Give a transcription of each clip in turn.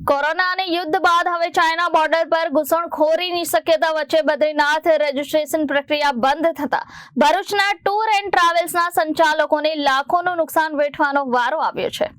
Corona અને યુદ્ધ બાદ હવે ચાઇના બોર્ડર પર ઘૂસણખોરીની શક્યતા વચ્ચે બદ્રીનાથ રજીસ્ટ્રેશન પ્રક્રિયા બંધ થતા ભરૂચના ટૂર એન્ડ ટ્રાવેલ્સના સંચાલકોને લાખોનું નુકસાન વેઠવાનો વારો આવ્યો છે।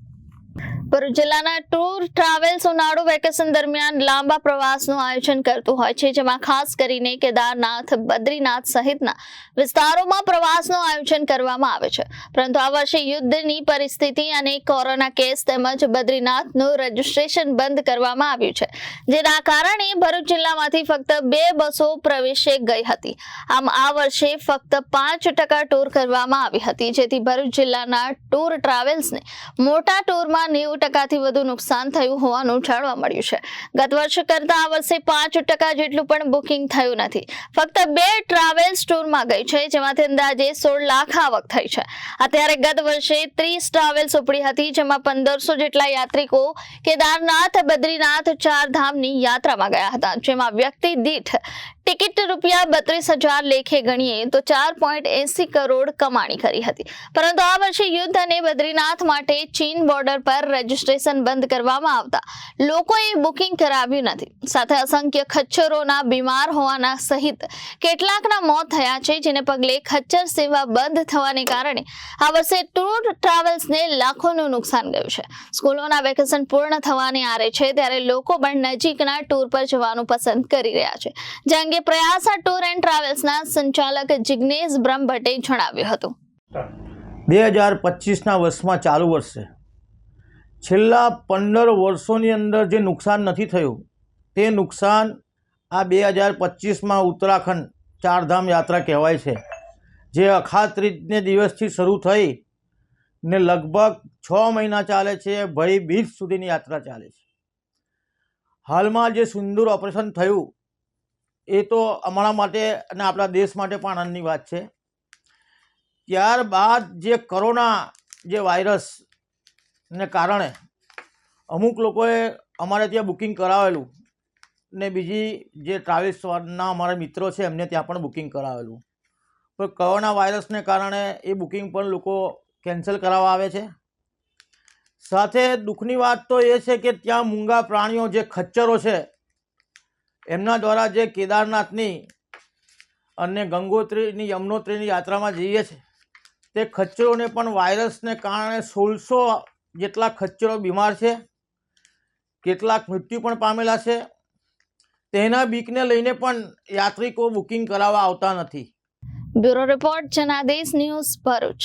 ભરૂચ જિલ્લાના ટૂર ટ્રાવેલ્સ ઉનાળુ વેકેશન દરમિયાન લાંબા પ્રવાસનું આયોજન કરતું હોય છે, જેમાં ખાસ કરીને કેદારનાથ, બદ્રીનાથ સહિતના વિસ્તારોમાં પ્રવાસનું આયોજન કરવામાં આવે છે। પરંતુ આ વર્ષે યુદ્ધની પરિસ્થિતિ અને કોરોના કેસ તેમજ બદ્રીનાથનું રજીસ્ટ્રેશન બંધ કરવામાં આવ્યું છે, જેના કારણે ભરૂચ જિલ્લામાંથી ફક્ત 2 બસો પ્રવેશે ગઈ હતી। આમ આ વર્ષે ફક્ત 5% ટૂર કરવામાં આવી હતી, જેથી ભરૂચ જિલ્લાના ટૂર ટ્રાવેલ્સને મોટા ટૂરમાં 90% વધુ નુકસાન થયું હોવાનું જાણવા મળ્યું છે। ગત વર્ષ કરતા આ વર્ષે 5% જેટલું પણ બુકિંગ થયું નથી। ફક્ત 2 ટ્રાવેલ્સ ટૂરમાં ગઈ છે, જેમાંથી અંદાજે 16 લાખ આવક થઈ છે। અત્યારે ગત વર્ષે 30 ટ્રાવેલ્સ ઉપડી હતી, જેમાં 1500 જેટલા યાત્રિકો કેદારનાથ, બદ્રીનાથ, 4 ધામની યાત્રામાં ગયા હતા, જેમાં વ્યક્તિ દીઠ ટિકિટ રૂપિયા 32,000 લેખે ગણીએ તો 4.80 કરોડ કમાણી કરી હતી। પરંતુ આ વર્ષે યુદ્ધ અને બદ્રીનાથ માટે ચીન બોર્ડર પર રજીસ્ટ્રેશન બંધ કરવામાં આવતા લોકોએ બુકિંગ કરાવ્યું નથી। સાથે અસંખ્ય ખચ્ચરોના બીમાર હોવાના સહિત કેટલાકના મોત થયા છે, જેને પગલે ખચ્ચર સેવા બંધ થવાને કારણે આ વર્ષે ટૂર ટ્રાવેલ્સને લાખોનું નુકસાન ગયું છે। સ્કૂલોના વેકેશન પૂર્ણ થવાને આરે છે, ત્યારે લોકો પણ નજીકના ટૂર પર જવાનું પસંદ કરી રહ્યા છે। જે અંગે પ્રયાસ ટૂર એન્ડ ટ્રાવેલ્સના સંચાલક જિગ્નેશ બ્રહ્મભટ્ટે જણાવ્યું હતું। 2025ના વર્ષમાં ચાલુ વર્ષે છેલ્લા 15 વર્ષોની અંદર જે નુકસાન નથી થયું તે નુકસાન આ 2025માં ઉત્તરાખંડ 4 ધામ યાત્રા કહેવાય છે, જે અખાત્રીજને દિવસથી શરૂ થઈ ને લગભગ 6 મહિના ચાલે છે। ભઈ બીજ સુધીની યાત્રા ચાલે છે। હાલમાં જે સિંદૂર ઓપરેશન થયું એ તો અમારા માટે અને આપણા દેશ માટે પણ આનંદની વાત છે। ત્યારબાદ જે કોરોના જે વાયરસને કારણે અમુક લોકોએ અમારે ત્યાં બુકિંગ કરાવેલું ને બીજી જે ટ્રાવેલ્સના અમારા મિત્રો છે એમને ત્યાં પણ બુકિંગ કરાવેલું, પણ કોરોના વાયરસને કારણે એ બુકિંગ પણ લોકો કેન્સલ કરાવવા આવે છે। સાથે દુઃખની વાત તો એ છે કે ત્યાં મૂંગા પ્રાણીઓ જે ખચ્ચરો છે એમના દ્વારા જે કેદારનાથની અને ગંગોત્રીની, યમનોત્રીની યાત્રામાં જઈએ છે તે ખચ્ચરોને પણ વાયરસને કારણે 1600 જેટલા ખચ્ચરો બીમાર છે, કેટલાક મૃત્યુ પણ પામેલા છે। તેના બીકને લઈને પણ યાત્રિકો બુકિંગ કરાવવા આવતા નથી। Bureau report, Janadesh news, Bharuch.